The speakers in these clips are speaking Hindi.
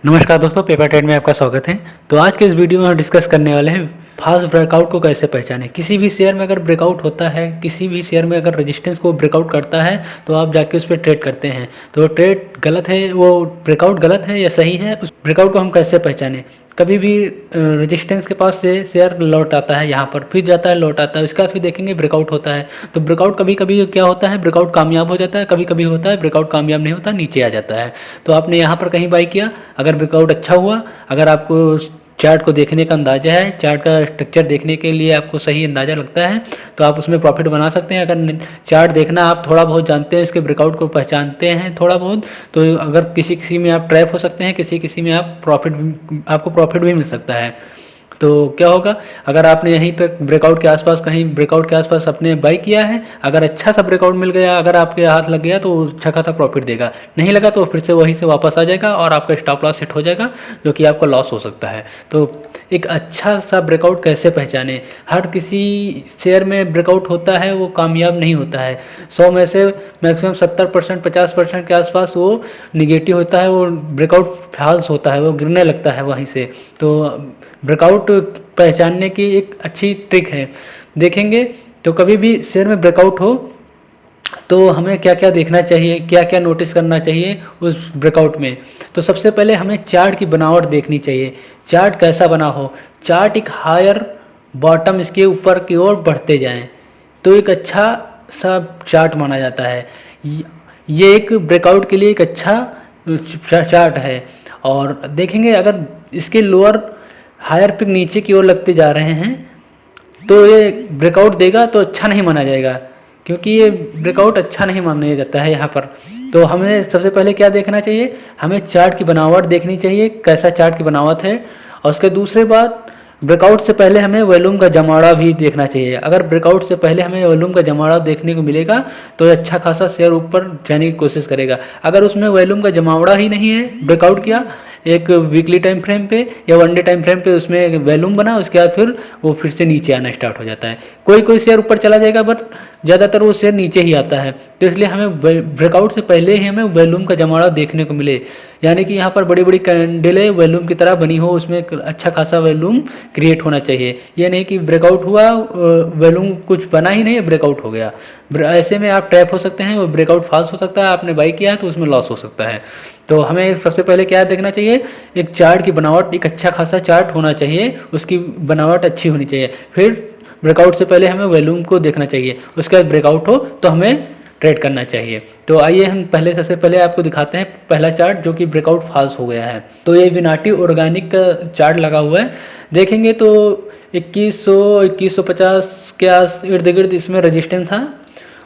नमस्कार दोस्तों, पेपर ट्रेड में आपका स्वागत है। तो आज के इस वीडियो में हम डिस्कस करने वाले हैं फास्ट ब्रेकआउट को कैसे पहचानें। किसी भी शेयर में अगर ब्रेकआउट होता है, किसी भी शेयर में अगर रेजिस्टेंस को ब्रेकआउट करता है तो आप जाके उस पर ट्रेड करते हैं। तो ट्रेड गलत है, वो ब्रेकआउट गलत है या सही है, उस ब्रेकआउट को हम कैसे पहचानें। कभी भी रेजिस्टेंस के पास से शेयर लौट आता है, यहाँ पर फिर जाता है, लौट आता है, उसके बाद फिर देखेंगे ब्रेकआउट होता है। तो ब्रेकआउट कभी कभी क्या होता है, ब्रेकआउट कामयाब हो जाता है, कभी कभी होता है ब्रेकआउट कामयाब नहीं होता, नीचे आ जाता है। तो आपने यहाँ पर कहीं बाई किया, अगर ब्रेकआउट अच्छा हुआ, अगर आपको चार्ट को देखने का अंदाज़ा है, चार्ट का स्ट्रक्चर देखने के लिए आपको सही अंदाज़ा लगता है, तो आप उसमें प्रॉफिट बना सकते हैं। अगर चार्ट देखना आप थोड़ा बहुत जानते हैं, इसके ब्रेकआउट को पहचानते हैं थोड़ा बहुत, तो अगर किसी किसी में आप ट्रैप हो सकते हैं, किसी किसी में आप आपको प्रॉफिट भी मिल सकता है। तो क्या होगा, अगर आपने यहीं पर ब्रेकआउट के आसपास कहीं ब्रेकआउट के आसपास अपने बाई किया है, अगर अच्छा सा ब्रेकआउट मिल गया, अगर आपके हाथ लग गया तो अच्छा खासा प्रॉफिट देगा, नहीं लगा तो फिर से वहीं से वापस आ जाएगा और आपका स्टॉप लॉस हिट हो जाएगा, जो कि आपका लॉस हो सकता है। तो एक अच्छा सा ब्रेकआउट कैसे पहचाने। हर किसी शेयर में ब्रेकआउट होता है, वो कामयाब नहीं होता है। 100 में से मैक्सिमम 70% 50% के आसपास वो निगेटिव होता है, वो ब्रेकआउट फॉल्स होता है, वो गिरने लगता है वहीं से। तो ब्रेकआउट पहचानने की एक अच्छी ट्रिक है, देखेंगे तो कभी भी शेयर में ब्रेकआउट हो तो हमें क्या क्या देखना चाहिए, क्या क्या नोटिस करना चाहिए उस ब्रेकआउट में। तो सबसे पहले हमें चार्ट की बनावट देखनी चाहिए, चार्ट कैसा बना हो। चार्ट एक हायर बॉटम इसके ऊपर की ओर बढ़ते जाएं तो एक अच्छा सा चार्ट माना जाता है। ये एक ब्रेकआउट के लिए एक अच्छा चार्ट है। और देखेंगे अगर इसके लोअर हायर पिक नीचे की ओर लगते जा रहे हैं तो ये ब्रेकआउट देगा तो अच्छा नहीं माना जाएगा, क्योंकि ये ब्रेकआउट अच्छा नहीं माना जाता है यहाँ पर। तो हमें सबसे पहले क्या देखना चाहिए, हमें चार्ट की बनावट देखनी चाहिए, कैसा चार्ट की बनावट है। और उसके दूसरे बात, ब्रेकआउट से पहले हमें वॉल्यूम का जमावड़ा भी देखना चाहिए। अगर ब्रेकआउट से पहले हमें वॉल्यूम का जमावड़ा देखने को मिलेगा तो अच्छा खासा शेयर ऊपर जाने की कोशिश करेगा। अगर उसमें वॉल्यूम का जमावड़ा ही नहीं है, ब्रेकआउट किया एक वीकली टाइम फ्रेम पे या वन डे टाइम फ्रेम पे, उसमें वॉल्यूम बना, उसके बाद फिर वो फिर से नीचे आना स्टार्ट हो जाता है। कोई कोई शेयर ऊपर चला जाएगा बट ज़्यादातर वो शेयर नीचे ही आता है। तो इसलिए हमें ब्रेकआउट से पहले ही हमें वॉल्यूम का जमावड़ा देखने को मिले, यानी कि यहाँ पर बड़ी बड़ी कैंडलें वॉल्यूम की तरह बनी हो, उसमें अच्छा खासा वॉल्यूम क्रिएट होना चाहिए। ये नहीं कि ब्रेकआउट हुआ, वॉल्यूम कुछ बना ही नहीं, ब्रेकआउट हो गया। ऐसे में आप ट्रैप हो सकते हैं, वो ब्रेकआउट फॉल्स हो सकता है, आपने बाई किया है तो उसमें लॉस हो सकता है। तो हमें सबसे पहले क्या देखना चाहिए, एक चार्ट की बनावट, एक अच्छा खासा चार्ट होना चाहिए, उसकी बनावट अच्छी होनी चाहिए। फिर ब्रेकआउट से पहले हमें वॉल्यूम को देखना चाहिए, उसके बाद ब्रेकआउट हो तो हमें ट्रेड करना चाहिए। तो आइए हम सबसे पहले आपको दिखाते हैं पहला चार्ट जो कि ब्रेकआउट फॉल्स हो गया है। तो ये विनाटी ऑर्गेनिक का चार्ट लगा हुआ है, देखेंगे तो 2150 के आस इर्द गिर्द इसमें रजिस्टेंस था।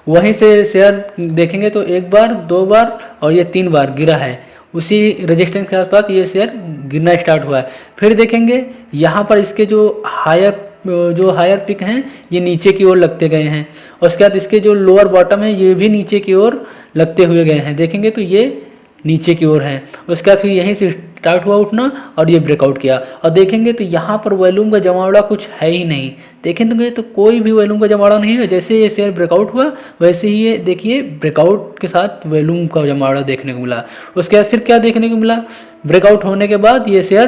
वहीं से शेयर देखेंगे तो एक बार, दो बार और ये 3 बार गिरा है। उसी रेजिस्टेंस के आसपास ये शेयर गिरना स्टार्ट हुआ है। फिर देखेंगे यहाँ पर इसके जो हायर पिक हैं ये नीचे की ओर लगते गए हैं, और उसके बाद इसके जो लोअर बॉटम है ये भी नीचे की ओर लगते हुए गए हैं। देखेंगे तो ये नीचे की ओर है। उसके बाद फिर यहीं से स्टार्ट हुआ उठना और ये ब्रेकआउट किया। और देखेंगे तो यहाँ पर वॉल्यूम का जमावड़ा कुछ है ही नहीं, देखेंगे तो कोई भी वॉल्यूम का जमावड़ा नहीं है। जैसे ये शेयर ब्रेकआउट हुआ वैसे ही ये देखिए ब्रेकआउट के साथ वॉल्यूम का जमावड़ा देखने को मिला। उसके बाद फिर क्या देखने को मिला, ब्रेकआउट होने के बाद ये शेयर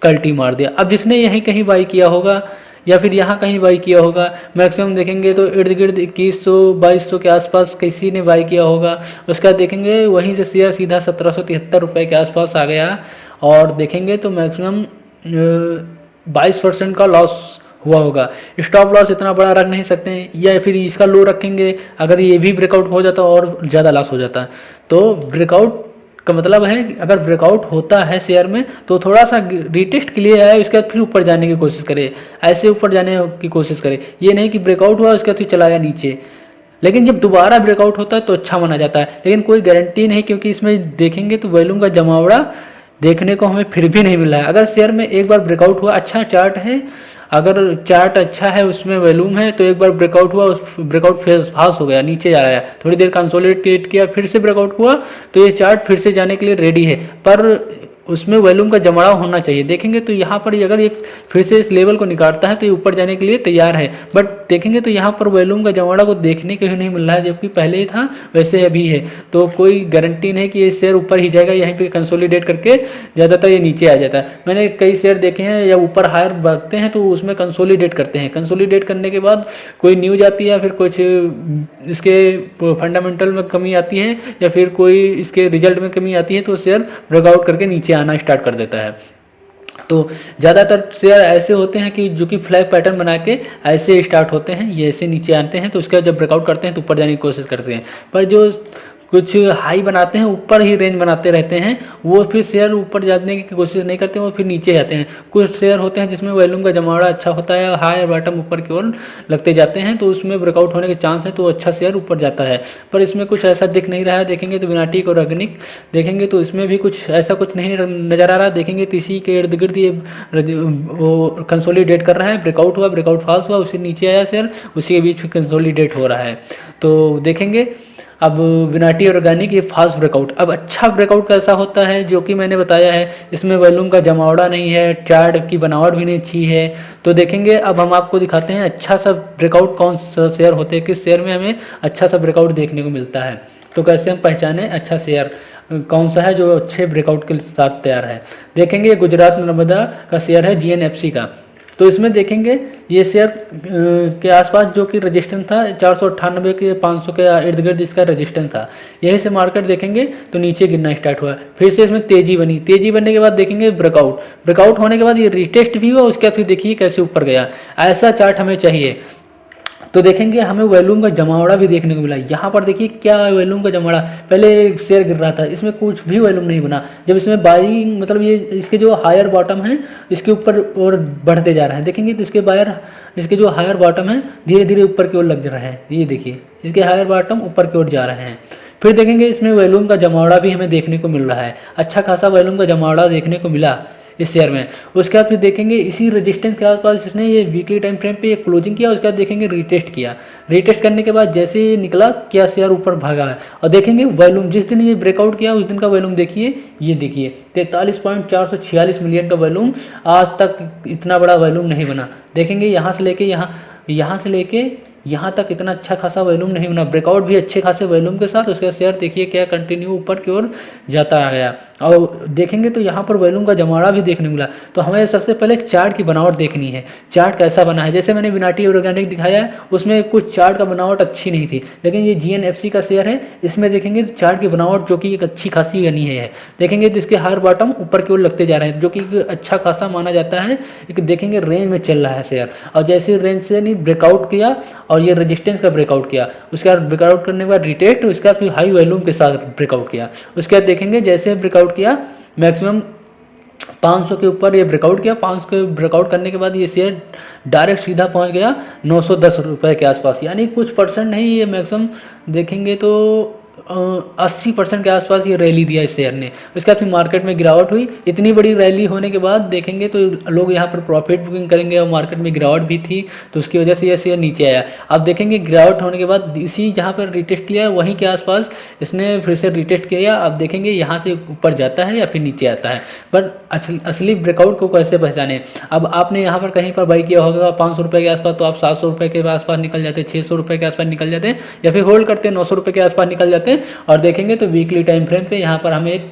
कल्टी मार दिया। अब जिसने यहीं कहीं बाई किया होगा या फिर यहाँ कहीं बाई किया होगा, मैक्सिमम देखेंगे तो इर्द गिर्द 2100-2200 के आसपास किसी ने बाई किया होगा। उसके बाद देखेंगे वहीं से शेयर सीधा 1773 रुपये के आसपास आ गया, और देखेंगे तो मैक्सिमम 22% का लॉस हुआ होगा। स्टॉप लॉस इतना बड़ा रख नहीं सकते हैं, या फिर इसका लो रखेंगे, अगर ये भी ब्रेकआउट हो जाता और ज़्यादा लॉस हो जाता। तो ब्रेकआउट का मतलब है अगर ब्रेकआउट होता है शेयर में तो थोड़ा सा रीटेस्ट के लिए आए, उसके बाद फिर ऊपर जाने की कोशिश करे, ऐसे ऊपर जाने की कोशिश करे। ये नहीं कि ब्रेकआउट हुआ उसके बाद फिर चला गया नीचे। लेकिन जब दोबारा ब्रेकआउट होता है तो अच्छा माना जाता है, लेकिन कोई गारंटी नहीं, क्योंकि इसमें देखेंगे तो वॉल्यूम का जमावड़ा देखने को हमें फिर भी नहीं मिला है। अगर शेयर में एक बार ब्रेकआउट हुआ, अच्छा चार्ट है, अगर चार्ट अच्छा है, उसमें वॉल्यूम है, तो एक बार ब्रेकआउट हुआ, उस ब्रेकआउट फॉल्स हो गया, नीचे जा रहा है, थोड़ी देर कंसोलिडेट किया, फिर से ब्रेकआउट हुआ, तो ये चार्ट फिर से जाने के लिए रेडी है। पर उसमें वॉल्यूम का जमाव होना चाहिए। देखेंगे तो यहाँ पर अगर ये फिर से इस लेवल को निकालता है तो ये ऊपर जाने के लिए तैयार है, बट देखेंगे तो यहाँ पर वॉल्यूम का जमाव को देखने को ही नहीं मिल रहा है, जबकि पहले ही था वैसे अभी है। तो कोई गारंटी नहीं कि ये शेयर ऊपर ही जाएगा, यहीं पे कंसोलिडेट करके ज़्यादातर ये नीचे आ जाता है। मैंने कई शेयर देखे हैं या ऊपर हायर बढ़ते हैं तो उसमें कंसोलिडेट करते हैं, कंसोलिडेट करने के बाद कोई न्यूज आती है या फिर कुछ इसके फंडामेंटल में कमी आती है या फिर कोई इसके रिजल्ट में कमी आती है तो शेयर ब्रेकआउट करके नीचे आना स्टार्ट कर देता है। तो ज़्यादातर शेयर ऐसे होते हैं कि जो कि फ्लैग पैटर्न बना के ऐसे स्टार्ट होते हैं, ये ऐसे नीचे आते हैं तो उसका जब ब्रेकआउट करते हैं तो ऊपर जाने की कोशिश करते हैं, पर जो कुछ हाई बनाते हैं ऊपर ही रेंज बनाते रहते हैं वो फिर शेयर ऊपर जाने की कोशिश नहीं करते, वो फिर नीचे जाते हैं। कुछ शेयर होते हैं जिसमें वॉल्यूम का जमावड़ा अच्छा होता है, हाई और बॉटम ऊपर की ओर लगते जाते हैं तो उसमें ब्रेकआउट होने के चांस है तो अच्छा शेयर ऊपर जाता है, पर इसमें कुछ ऐसा दिख नहीं रहा है। देखेंगे तो विनाटिक और अग्निक देखेंगे तो इसमें भी कुछ ऐसा कुछ नहीं नज़र आ रहा। देखेंगे तो इसी के इर्द गिर्द ये वो कंसोलिडेट कर रहा है, ब्रेकआउट हुआ, ब्रेकआउट फॉल्स हुआ, उससे नीचे आया शेयर, उसी के बीच में कंसोलिडेट हो रहा है। तो देखेंगे अब विनाटी ऑर्गेनिक ये फास्ट ब्रेकआउट, अब अच्छा ब्रेकआउट कैसा होता है जो कि मैंने बताया है, इसमें वॉल्यूम का जमावड़ा नहीं है, चार्ट की बनावट भी नहीं अच्छी है। तो देखेंगे अब हम आपको दिखाते हैं अच्छा सा ब्रेकआउट कौन सा शेयर होते हैं, किस शेयर में हमें अच्छा सा ब्रेकआउट देखने को मिलता है। तो कैसे हम पहचाने अच्छा शेयर कौन सा है जो अच्छे ब्रेकआउट के साथ तैयार है। देखेंगे गुजरात नर्मदा का शेयर है GNFC का, तो इसमें देखेंगे ये शेयर के आसपास जो कि रजिस्टेंस था 498 के 500 के इर्द गिर्द इसका रजिस्टेंस था, यहीं से मार्केट देखेंगे तो नीचे गिरना स्टार्ट हुआ, फिर से इसमें तेजी बनी, तेजी बनने के बाद देखेंगे ब्रेकआउट, ब्रेकआउट होने के बाद ये रिटेस्ट भी हुआ, उसके बाद फिर देखिए कैसे ऊपर गया। ऐसा चार्ट हमें चाहिए। तो देखेंगे हमें वॉल्यूम का जमावड़ा भी देखने को मिला। यहाँ पर देखिए क्या वॉल्यूम का जमावड़ा, पहले शेयर गिर रहा था, इसमें कुछ भी वॉल्यूम नहीं बना, जब इसमें बाइंग मतलब ये इसके जो हायर बॉटम है इसके ऊपर और बढ़ते जा रहे हैं। देखेंगे तो इसके जो हायर बॉटम है धीरे धीरे ऊपर की ओर लग रहे हैं, ये देखिए इसके हायर बॉटम ऊपर की ओर जा रहे हैं। फिर देखेंगे इसमें वॉल्यूम का जमावड़ा भी हमें देखने को मिल रहा है, अच्छा खासा वॉल्यूम का जमावड़ा देखने को मिला इस शेयर में। उसके बाद फिर देखेंगे इसी रेजिस्टेंस के आसपास इसने ये वीकली टाइम फ्रेम पे एक क्लोजिंग किया, उसके बाद देखेंगे रिटेस्ट किया, रिटेस्ट करने के बाद जैसे ये निकला क्या शेयर ऊपर भागा है। और देखेंगे वॉल्यूम जिस दिन ये ब्रेकआउट किया उस दिन का वॉल्यूम देखिए, ये देखिए 43.446 मिलियन का वॉल्यूम, आज तक इतना बड़ा वॉल्यूम नहीं बना। देखेंगे यहाँ से लेके यहाँ तक इतना अच्छा खासा वॉल्यूम नहीं बना, ब्रेकआउट भी अच्छे खासे वॉल्यूम के साथ उसका शेयर देखिए क्या कंटिन्यू ऊपर की ओर जाता आ गया। और देखेंगे तो यहाँ पर वॉल्यूम का जमावड़ा भी देखने मिला। तो हमें सबसे पहले चार्ट की बनावट देखनी है, चार्ट कैसा बना है। जैसे मैंने विनाटी ऑर्गेनिक दिखाया है उसमें कुछ चार्ट का बनावट अच्छी नहीं थी, लेकिन ये GNFC का शेयर है, इसमें देखेंगे तो चार्ट की बनावट जो कि एक अच्छी खासी बनी है। देखेंगे तो इसके हायर बॉटम ऊपर की ओर लगते जा रहे हैं, जो कि अच्छा खासा माना जाता है। एक देखेंगे रेंज में चल रहा है शेयर, और जैसे रेंज से नहीं ब्रेकआउट किया और ये रेजिस्टेंस का ब्रेकआउट किया, उसके बाद ब्रेकआउट करने के बाद रिटेस्ट, उसके बाद फिर हाई वॉल्यूम के साथ ब्रेकआउट किया। उसके बाद देखेंगे जैसे ब्रेकआउट किया मैक्सिमम 500 के ऊपर ये ब्रेकआउट किया, 500 के ब्रेकआउट करने के बाद ये शेयर डायरेक्ट सीधा पहुंच गया 910 रुपये के आसपास, यानी कुछ परसेंट नहीं, ये मैक्सिमम देखेंगे तो 80% के आसपास ये रैली दिया इस शेयर ने। उसके बाद फिर मार्केट में गिरावट हुई। इतनी बड़ी रैली होने के बाद देखेंगे तो लोग यहाँ पर प्रॉफिट बुकिंग करेंगे, और मार्केट में गिरावट भी थी तो उसकी वजह से ये शेयर नीचे आया। अब देखेंगे गिरावट होने के बाद इसी जहाँ पर रिटेस्ट किया है वहीं के आसपास इसने फिर से रिटेस्ट किया। अब देखेंगे यहाँ से ऊपर जाता है या फिर नीचे आता है, पर असली ब्रेकआउट को कैसे पहचाने। अब आपने यहाँ पर कहीं पर बाई किया होगा 500 रुपये के आसपास, तो आप 700 रुपये के आसपास निकल जाते, 600 रुपये के आसपास निकल जाते, या फिर होल्ड करते 900 रुपये के आसपास निकल जाते। और देखेंगे तो वीकली टाइम फ्रेम पे यहाँ पर हमें एक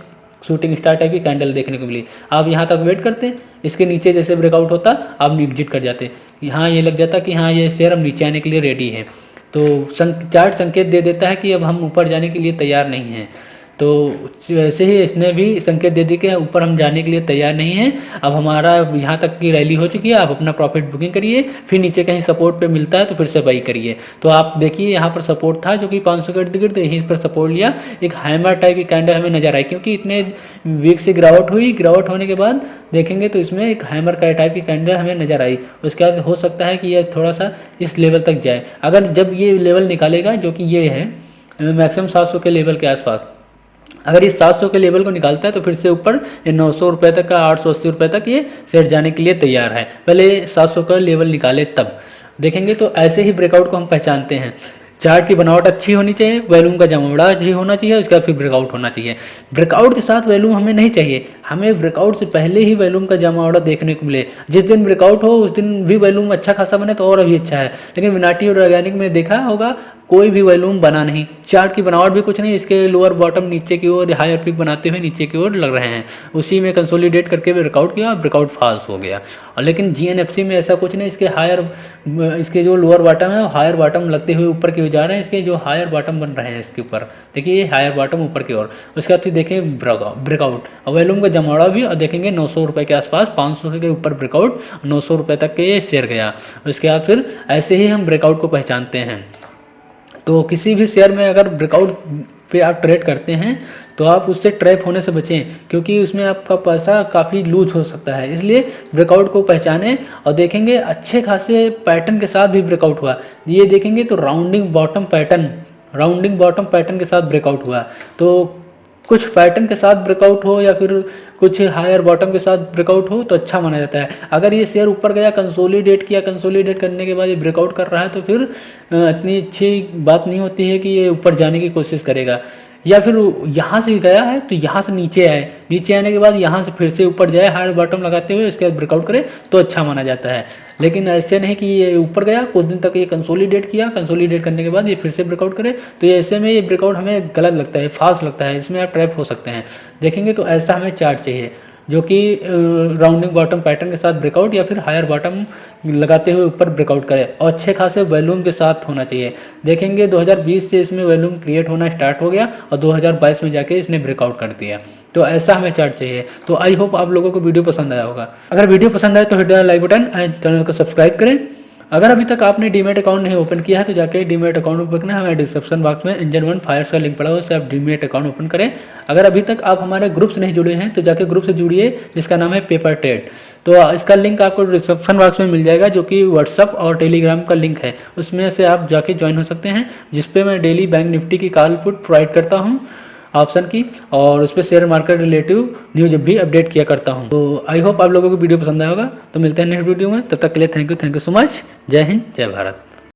शूटिंग स्टार टाइप की कैंडल देखने को मिली। आप यहाँ तक वेट करते, इसके नीचे जैसे ब्रेकआउट होता आप एग्जिट कर जाते, यहाँ ये लग जाता कि हाँ ये शेयर अब नीचे आने के लिए रेडी है। तो चार्ट संकेत दे देता है कि अब हम ऊपर जाने के लिए तैयार नहीं हैं। तो वैसे ही इसने भी संकेत दे दी कि ऊपर हम जाने के लिए तैयार नहीं हैं, अब हमारा यहाँ तक की रैली हो चुकी है, आप अपना प्रॉफिट बुकिंग करिए, फिर नीचे कहीं सपोर्ट पे मिलता है तो फिर से बाई करिए। तो आप देखिए यहाँ पर सपोर्ट था जो कि 500 के इर्द गिर्द, यहीं पर सपोर्ट लिया, एक हैमर टाइप की कैंडल हमें नजर आई, क्योंकि इतने वीक से गिरावट हुई, गिरावट होने के बाद देखेंगे तो इसमें एक हैमर टाइप की कैंडल हमें नजर आई। उसके बाद हो सकता है कि यह थोड़ा सा इस लेवल तक जाए। अगर जब ये लेवल निकालेगा जो कि ये है मैक्सिमम 700 के लेवल के आसपास, अगर ये 700 के लेवल को निकालता है तो फिर से ऊपर ये 900 रुपये तक का 880 रुपये तक ये शेयर जाने के लिए तैयार है। पहले 700 का लेवल निकाले तब देखेंगे। तो ऐसे ही ब्रेकआउट को हम पहचानते हैं। चार्ट की बनावट अच्छी होनी चाहिए, वॉल्यूम का जमावड़ा अच्छी होना चाहिए, उसके बाद फिर ब्रेकआउट होना चाहिए। ब्रेकआउट के साथ वॉल्यूम हमें नहीं चाहिए, हमें ब्रेकआउट से पहले ही वॉल्यूम का जमावड़ा देखने को मिले। जिस दिन ब्रेकआउट हो उस दिन भी वॉल्यूम अच्छा खासा बने तो और अभी अच्छा है, लेकिन विनाटी और ऑर्गेनिक में देखा होगा कोई भी वॉल्यूम बना नहीं, चार्ट की बनावट भी कुछ नहीं, इसके लोअर बॉटम नीचे की ओर हायर पिक बनाते हुए नीचे की ओर लग रहे हैं। उसी में कंसोलिडेट करके ब्रेकआउट किया, ब्रेकआउट फॉल्स हो गया। और लेकिन जीएनएफसी में ऐसा कुछ नहीं, इसके जो लोअर बॉटम है वो हायर बॉटम लगते हुए ऊपर की ओर जा रहे हैं, इसके जो हायर बॉटम बन रहे हैं इसके ऊपर देखिए, ये हायर बॉटम ऊपर की ओर। उसके बाद फिर देखें ब्रेकआउट और वॉल्यूम का जमावड़ा भी, और देखेंगे 900 रुपये के आसपास, 500 के ऊपर ब्रेकआउट, 900 रुपये तक के ये शेयर गया। उसके बाद फिर ऐसे ही हम ब्रेकआउट को पहचानते हैं। तो किसी भी शेयर में अगर ब्रेकआउट पे आप ट्रेड करते हैं तो आप उससे ट्रैप होने से बचें, क्योंकि उसमें आपका पैसा काफ़ी लूज हो सकता है। इसलिए ब्रेकआउट को पहचानें और देखेंगे अच्छे खासे पैटर्न के साथ भी ब्रेकआउट हुआ, ये देखेंगे तो राउंडिंग बॉटम पैटर्न के साथ ब्रेकआउट हुआ। तो कुछ पैटर्न के साथ ब्रेकआउट हो या फिर कुछ हायर बॉटम के साथ ब्रेकआउट हो तो अच्छा माना जाता है। अगर ये शेयर ऊपर गया, कंसोलिडेट किया, कंसोलिडेट करने के बाद ये ब्रेकआउट कर रहा है तो फिर इतनी अच्छी बात नहीं होती है कि ये ऊपर जाने की कोशिश करेगा। या फिर यहाँ से गया है तो यहाँ से नीचे आए, नीचे आने के बाद यहाँ से फिर से ऊपर जाए हायर बॉटम लगाते हुए, इसके बाद ब्रेकआउट करे तो अच्छा माना जाता है। लेकिन ऐसे नहीं कि ये ऊपर गया, कुछ दिन तक ये कंसोलिडेट किया, कंसोलिडेट करने के बाद ये फिर से ब्रेकआउट करे, तो ये ऐसे में ये ब्रेकआउट हमें गलत लगता है, फास्ट लगता है, इसमें आप ट्रैप हो सकते हैं। देखेंगे तो ऐसा हमें चार्ट चाहिए जो कि राउंडिंग बॉटम पैटर्न के साथ ब्रेकआउट या फिर हायर बॉटम लगाते हुए ऊपर ब्रेकआउट करे और अच्छे खासे वॉल्यूम के साथ होना चाहिए। देखेंगे 2020 से इसमें वॉल्यूम क्रिएट होना स्टार्ट हो गया और 2022 में जाके इसने ब्रेकआउट कर दिया। तो ऐसा हमें चार्ट चाहिए। तो आई होप आप लोगों को वीडियो पसंद आया होगा। अगर वीडियो पसंद आए तो hit the like button and channel को सब्सक्राइब करें। अगर अभी तक आपने डीमेट अकाउंट नहीं ओपन किया है तो जाके डीमेट अकाउंट ओपन करना है, हमारे डिस्क्रिप्शन बॉक्स में इंजन वन फायर्स का लिंक पड़ा हुआ है, उससे आप डीमेट अकाउंट ओपन करें। अगर अभी तक आप हमारे ग्रुप से नहीं जुड़े हैं तो जाके ग्रुप से जुड़िए जिसका नाम है पेपर ट्रेड। तो इसका लिंक आपको डिस्क्रिप्शन बॉक्स में मिल जाएगा, जो कि व्हाट्सअप और टेलीग्राम का लिंक है, उसमें से आप जाके ज्वाइन हो सकते हैं, जिसपे मैं डेली बैंक निफ्टी की कॉल पुट प्रोवाइड करता हूँ ऑप्शन की, और उस पर शेयर मार्केट रिलेटिव न्यूज भी अपडेट किया करता हूं। तो आई होप आप लोगों को वीडियो पसंद आया होगा। तो मिलते हैं नेक्स्ट वीडियो में, तब तक के लिए थैंक यू सो मच। जय हिंद, जय भारत।